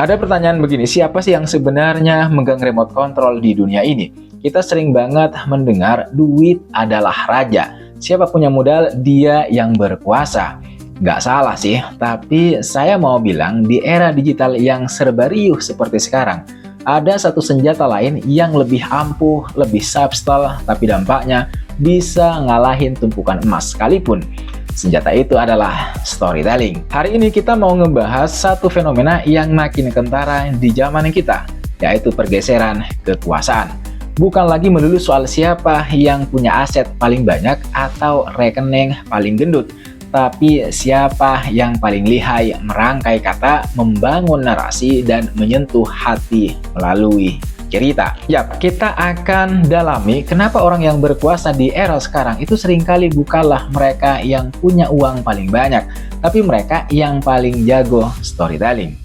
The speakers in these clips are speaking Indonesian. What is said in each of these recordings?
Ada pertanyaan begini, siapa sih yang sebenarnya megang remote control di dunia ini? Kita sering banget mendengar duit adalah raja. Siapa punya modal, dia yang berkuasa. Nggak salah sih, tapi saya mau bilang di era digital yang serba riuh seperti sekarang, ada satu senjata lain yang lebih ampuh, lebih subtle, tapi dampaknya bisa ngalahin tumpukan emas sekalipun. Senjata itu adalah storytelling. Hari ini kita mau ngebahas satu fenomena yang makin kentara di zaman kita, yaitu pergeseran kekuasaan. Bukan lagi melulu soal siapa yang punya aset paling banyak atau rekening paling gendut, tapi siapa yang paling lihai merangkai kata, membangun narasi, dan menyentuh hati melalui cerita. Yap, kita akan dalami kenapa orang yang berkuasa di era sekarang itu seringkali bukanlah mereka yang punya uang paling banyak, tapi mereka yang paling jago storytelling.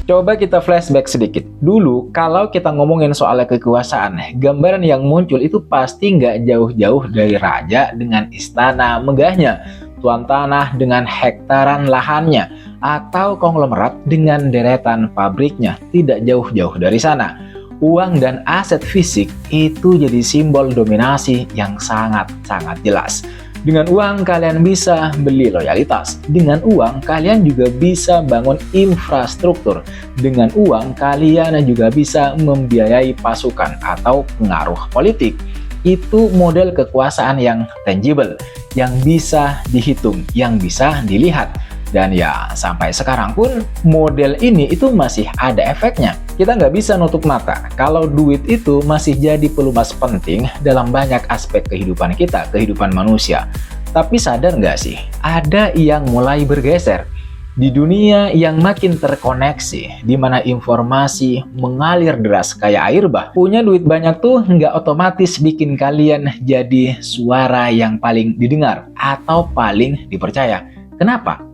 Coba kita flashback sedikit. Dulu, kalau kita ngomongin soal kekuasaan, gambaran yang muncul itu pasti nggak jauh-jauh dari raja dengan istana megahnya, tuan tanah dengan hektaran lahannya, atau konglomerat dengan deretan pabriknya. Tidak jauh-jauh dari sana. Uang dan aset fisik itu jadi simbol dominasi yang sangat-sangat jelas. Dengan uang kalian bisa beli loyalitas. Dengan uang kalian juga bisa bangun infrastruktur. Dengan uang kalian juga bisa membiayai pasukan atau pengaruh politik. Itu model kekuasaan yang tangible, yang bisa dihitung, yang bisa dilihat. Dan ya, sampai sekarang pun model ini itu masih ada efeknya. Kita nggak bisa nutup mata kalau duit itu masih jadi pelumas penting dalam banyak aspek kehidupan kita, kehidupan manusia. Tapi sadar nggak sih, ada yang mulai bergeser. Di dunia yang makin terkoneksi, di mana informasi mengalir deras kayak air bah, punya duit banyak tuh nggak otomatis bikin kalian jadi suara yang paling didengar atau paling dipercaya. Kenapa?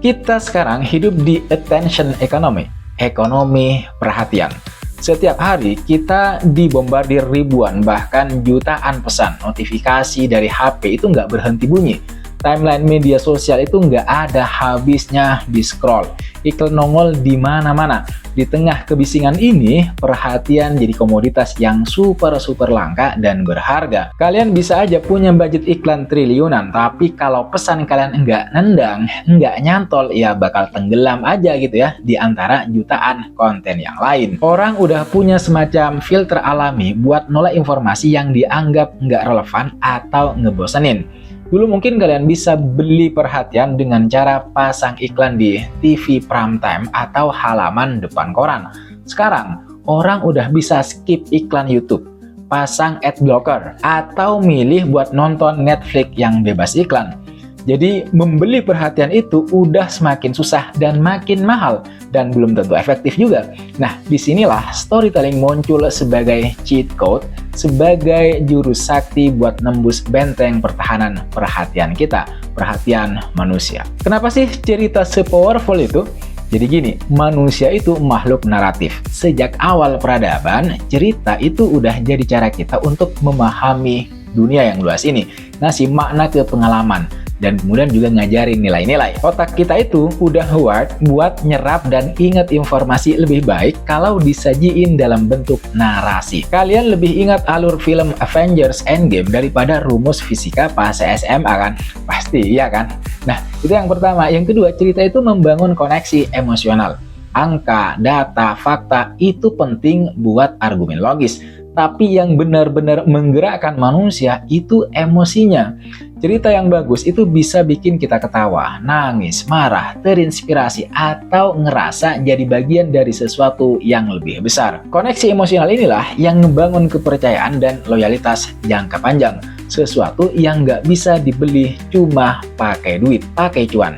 Kita sekarang hidup di attention economy, ekonomi perhatian. Setiap hari kita dibombardir ribuan bahkan jutaan pesan, notifikasi dari HP itu nggak berhenti bunyi. Timeline media sosial itu nggak ada habisnya di scroll. Iklan nongol di mana-mana. Di tengah kebisingan ini, perhatian jadi komoditas yang super langka dan berharga. Kalian bisa aja punya budget iklan triliunan, tapi kalau pesan kalian nggak nendang, nggak nyantol, ya bakal tenggelam aja gitu ya di antara jutaan konten yang lain. Orang udah punya semacam filter alami buat nolak informasi yang dianggap nggak relevan atau ngebosenin. Dulu mungkin kalian bisa beli perhatian dengan cara pasang iklan di TV primetime atau halaman depan koran. Sekarang, orang udah bisa skip iklan YouTube, pasang ad blocker, atau milih buat nonton Netflix yang bebas iklan. Jadi, membeli perhatian itu udah semakin susah dan makin mahal, dan belum tentu efektif juga. Nah, disinilah storytelling muncul sebagai cheat code, sebagai jurus sakti buat nembus benteng pertahanan perhatian kita, perhatian manusia. Kenapa sih cerita se-powerful itu? Jadi gini, manusia itu makhluk naratif. Sejak awal peradaban, cerita itu udah jadi cara kita untuk memahami dunia yang luas ini, ngasih makna ke pengalaman, dan kemudian juga ngajarin nilai-nilai. Otak kita itu udah wired buat nyerap dan ingat informasi lebih baik kalau disajiin dalam bentuk narasi. Kalian lebih ingat alur film Avengers Endgame daripada rumus fisika pas SMA kan? Pasti, iya kan? Nah, itu yang pertama. Yang kedua, cerita itu membangun koneksi emosional. Angka, data, fakta itu penting buat argumen logis. Tapi yang benar-benar menggerakkan manusia itu emosinya. Cerita yang bagus itu bisa bikin kita ketawa, nangis, marah, terinspirasi, atau ngerasa jadi bagian dari sesuatu yang lebih besar. Koneksi emosional inilah yang membangun kepercayaan dan loyalitas jangka panjang. Sesuatu yang nggak bisa dibeli cuma pakai duit, pakai cuan.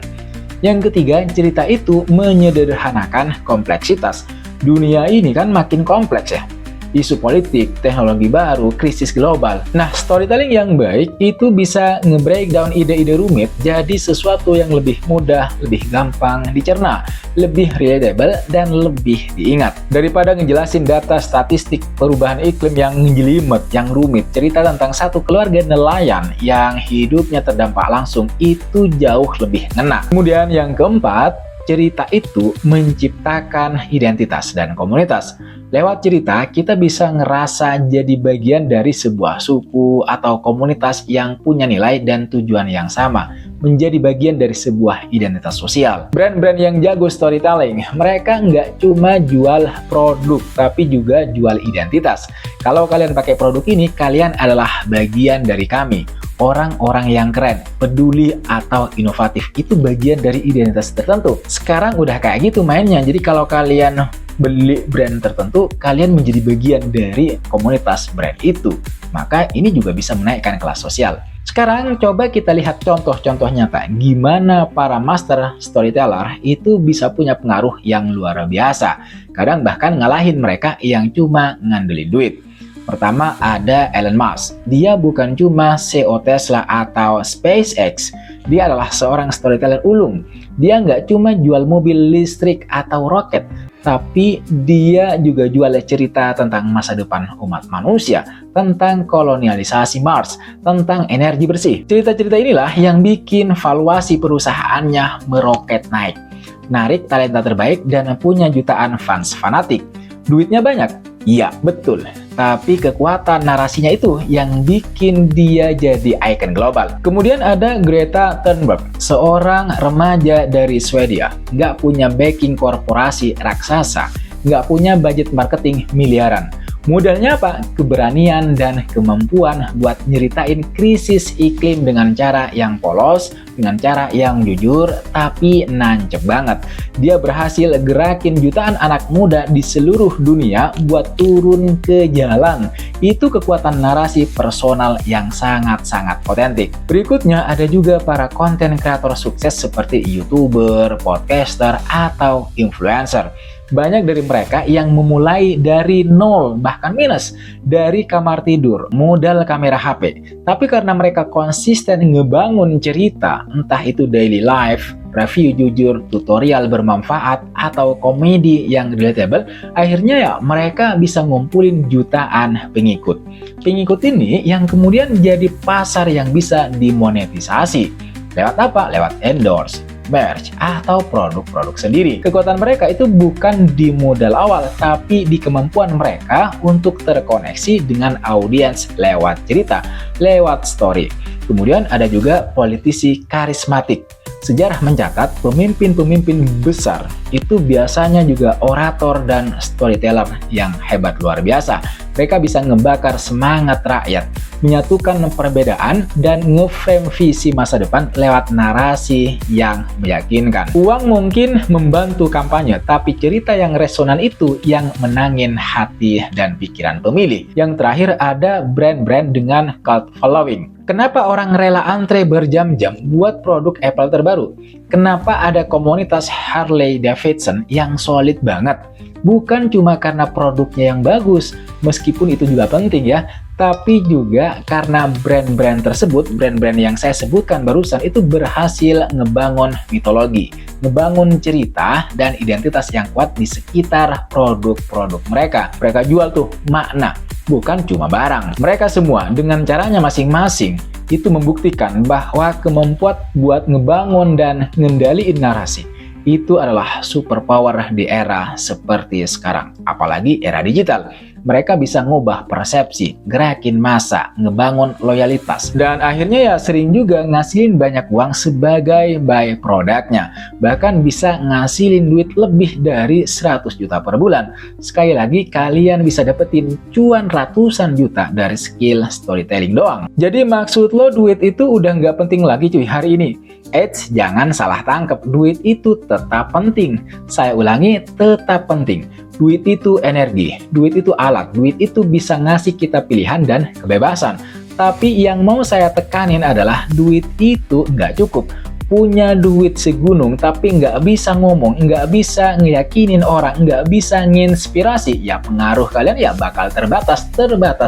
Yang ketiga, cerita itu menyederhanakan kompleksitas. Dunia ini kan makin kompleks ya. isu politik, teknologi baru, krisis global. Nah, storytelling yang baik itu bisa nge-breakdown ide-ide rumit jadi sesuatu yang lebih mudah, lebih gampang dicerna, lebih relatable, dan lebih diingat. Daripada ngejelasin data statistik perubahan iklim yang ngejelimet, yang rumit, cerita tentang satu keluarga nelayan yang hidupnya terdampak langsung itu jauh lebih ngena. Kemudian yang keempat, cerita itu menciptakan identitas dan komunitas. Lewat cerita, kita bisa ngerasa jadi bagian dari sebuah suku atau komunitas yang punya nilai dan tujuan yang sama, menjadi bagian dari sebuah identitas sosial. Brand-brand yang jago storytelling, mereka nggak cuma jual produk, tapi juga jual identitas. Kalau kalian pakai produk ini, kalian adalah bagian dari kami. Orang-orang yang keren, peduli, atau inovatif itu bagian dari identitas tertentu. Sekarang udah kayak gitu mainnya. Jadi kalau kalian beli brand tertentu, kalian menjadi bagian dari komunitas brand itu. Maka ini juga bisa menaikkan kelas sosial. Sekarang coba kita lihat contoh-contoh nyata gimana para master storyteller itu bisa punya pengaruh yang luar biasa. Kadang bahkan ngalahin mereka yang cuma ngandelin duit. Pertama ada Elon Musk. Dia bukan cuma CEO Tesla atau SpaceX. Dia adalah seorang storyteller ulung. Dia nggak cuma jual mobil listrik atau roket, tapi dia juga jual cerita tentang masa depan umat manusia, tentang kolonialisasi Mars, tentang energi bersih. Cerita-cerita inilah yang bikin valuasi perusahaannya meroket naik, narik talenta terbaik, dan punya jutaan fans fanatik. Duitnya banyak? Iya, betul. Tapi kekuatan narasinya itu yang bikin dia jadi ikon global. Kemudian ada Greta Thunberg, seorang remaja dari Swedia. Nggak punya backing korporasi raksasa, nggak punya budget marketing miliaran. Modalnya apa? Keberanian dan kemampuan buat nyeritain krisis iklim dengan cara yang polos, dengan cara yang jujur, tapi nancep banget. Dia berhasil gerakin jutaan anak muda di seluruh dunia buat turun ke jalan. Itu kekuatan narasi personal yang sangat-sangat otentik. Berikutnya ada juga para konten kreator sukses seperti YouTuber, podcaster, atau influencer. Banyak dari mereka yang memulai dari nol, bahkan minus, dari kamar tidur, modal kamera HP. Tapi karena mereka konsisten ngebangun cerita, entah itu daily life, review jujur, tutorial bermanfaat, atau komedi yang relatable, akhirnya ya mereka bisa ngumpulin jutaan pengikut. Pengikut ini yang kemudian jadi pasar yang bisa dimonetisasi. Lewat apa? Lewat endorse, merch, atau produk-produk sendiri. Kekuatan mereka itu bukan di modal awal, tapi di kemampuan mereka untuk terkoneksi dengan audiens lewat cerita, lewat story. Kemudian ada juga politisi karismatik. Sejarah mencatat pemimpin-pemimpin besar itu biasanya juga orator dan storyteller yang hebat luar biasa. Mereka bisa ngebakar semangat rakyat, menyatukan perbedaan, dan nge-frame visi masa depan lewat narasi yang meyakinkan. Uang mungkin membantu kampanye, tapi cerita yang resonan itu yang menangin hati dan pikiran pemilih. Yang terakhir ada brand-brand dengan cult following. Kenapa orang rela antre berjam-jam buat produk Apple terbaru? Kenapa ada komunitas Harley Davidson yang solid banget? Bukan cuma karena produknya yang bagus, meskipun itu juga penting ya, tapi juga karena brand-brand tersebut, brand-brand yang saya sebutkan barusan itu berhasil ngebangun mitologi, ngebangun cerita dan identitas yang kuat di sekitar produk-produk mereka. Mereka jual tuh makna, bukan cuma barang. Mereka semua dengan caranya masing-masing itu membuktikan bahwa kemampuan buat ngebangun dan ngendaliin narasi itu adalah superpower di era seperti sekarang, apalagi era digital. Mereka bisa ngubah persepsi, gerakin massa, ngebangun loyalitas, dan akhirnya ya sering juga ngasilin banyak uang sebagai by-productnya. Bahkan bisa ngasilin duit lebih dari 100 juta per bulan. Sekali lagi, kalian bisa dapetin cuan ratusan juta dari skill storytelling doang. Jadi maksud lo duit itu udah nggak penting lagi cuy hari ini. Eits, jangan salah tangkep, duit itu tetap penting. Saya ulangi, tetap penting. Duit itu energi, duit itu alat, duit itu bisa ngasih kita pilihan dan kebebasan. Tapi yang mau saya tekanin adalah duit itu nggak cukup. punya duit segunung tapi nggak bisa ngomong, nggak bisa ngeyakinin orang, nggak bisa nginspirasi, ya pengaruh kalian ya bakal terbatas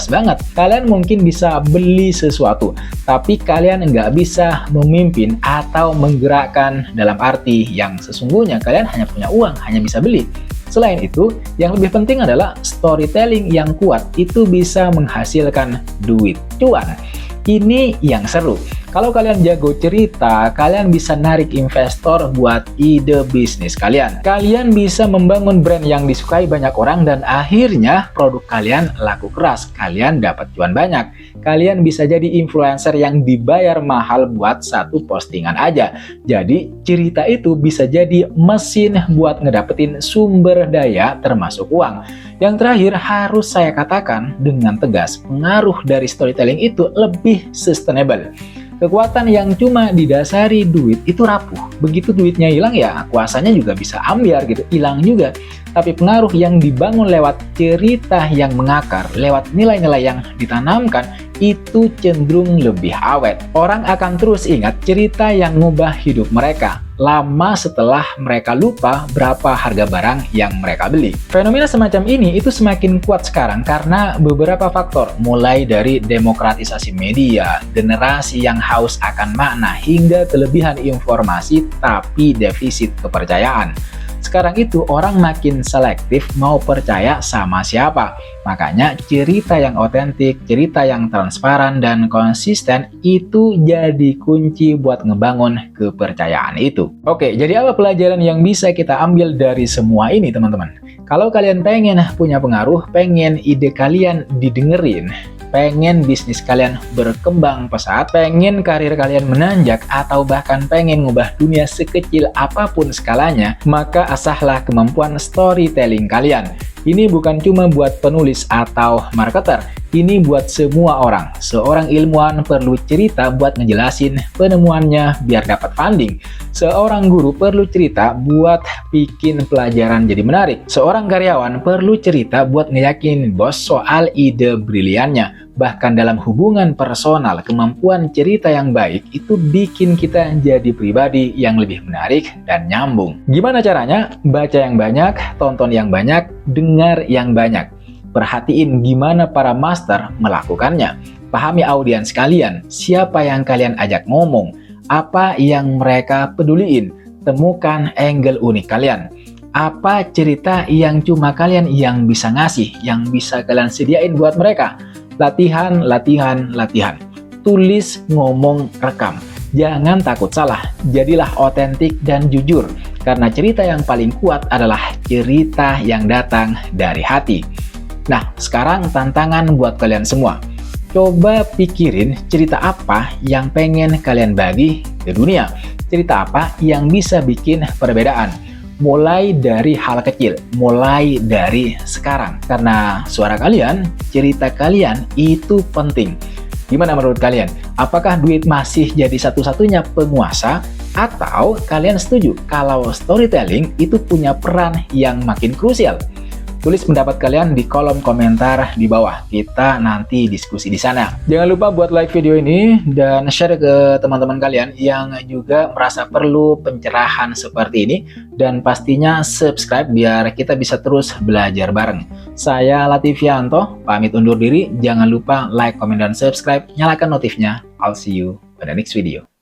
banget. Kalian mungkin bisa beli sesuatu, tapi kalian nggak bisa memimpin atau menggerakkan dalam arti yang sesungguhnya kalian hanya punya uang, hanya bisa beli. Selain itu, yang lebih penting adalah storytelling yang kuat itu bisa menghasilkan duit, cuan. Ini yang seru. Kalau kalian jago cerita, kalian bisa narik investor buat ide bisnis kalian. Kalian bisa membangun brand yang disukai banyak orang dan akhirnya produk kalian laku keras. Kalian dapat cuan banyak. Kalian bisa jadi influencer yang dibayar mahal buat satu postingan aja. Jadi cerita itu bisa jadi mesin buat ngedapetin sumber daya termasuk uang. Yang terakhir harus saya katakan dengan tegas, pengaruh dari storytelling itu lebih sustainable. Kekuatan yang cuma didasari duit itu rapuh. Begitu duitnya hilang ya kuasanya juga bisa ambiar gitu, hilang juga. Tapi pengaruh yang dibangun lewat cerita yang mengakar, lewat nilai-nilai yang ditanamkan, itu cenderung lebih awet. Orang akan terus ingat cerita yang ngubah hidup mereka lama setelah mereka lupa berapa harga barang yang mereka beli. Fenomena semacam ini itu semakin kuat sekarang karena beberapa faktor, mulai dari demokratisasi media, generasi yang haus akan makna, hingga kelebihan informasi tapi defisit kepercayaan. Sekarang itu orang makin selektif mau percaya sama siapa. Makanya cerita yang otentik, cerita yang transparan dan konsisten itu jadi kunci buat ngebangun kepercayaan itu. Oke, jadi apa pelajaran yang bisa kita ambil dari semua ini teman-teman? Kalau kalian pengen punya pengaruh, pengen ide kalian didengerin, pengen bisnis kalian berkembang pesat, pengen karir kalian menanjak, atau bahkan pengen ngubah dunia sekecil apapun skalanya, maka asahlah kemampuan storytelling kalian. Ini bukan cuma buat penulis atau marketer, ini buat semua orang. Seorang ilmuwan perlu cerita buat ngejelasin penemuannya biar dapat funding. Seorang guru perlu cerita buat bikin pelajaran jadi menarik. Seorang karyawan perlu cerita buat ngeyakinin bos soal ide briliannya. Bahkan dalam hubungan personal, kemampuan cerita yang baik itu bikin kita jadi pribadi yang lebih menarik dan nyambung. Gimana caranya? Baca yang banyak, tonton yang banyak, dengar yang banyak. Perhatiin gimana para master melakukannya. Pahami audiens kalian, siapa yang kalian ajak ngomong, apa yang mereka peduliin. Temukan angle unik kalian. Apa cerita yang cuma kalian yang bisa ngasih, yang bisa kalian sediain buat mereka. Latihan, latihan, latihan. Tulis, ngomong, rekam. Jangan takut salah, jadilah otentik dan jujur. Karena cerita yang paling kuat adalah cerita yang datang dari hati. Nah, sekarang tantangan buat kalian semua. Coba pikirin cerita apa yang pengen kalian bagi ke dunia. Cerita apa yang bisa bikin perbedaan. Mulai dari hal kecil, mulai dari sekarang. Karena suara kalian, cerita kalian itu penting. Gimana menurut kalian? Apakah duit masih jadi satu-satunya penguasa? Atau kalian setuju kalau storytelling itu punya peran yang makin krusial? Tulis pendapat kalian di kolom komentar di bawah. Kita nanti diskusi di sana. Jangan lupa buat like video ini dan share ke teman-teman kalian yang juga merasa perlu pencerahan seperti ini. Dan pastinya subscribe biar kita bisa terus belajar bareng. Saya Latifianto, pamit undur diri. Jangan lupa like, komen, dan subscribe. Nyalakan notifnya. I'll see you pada next video.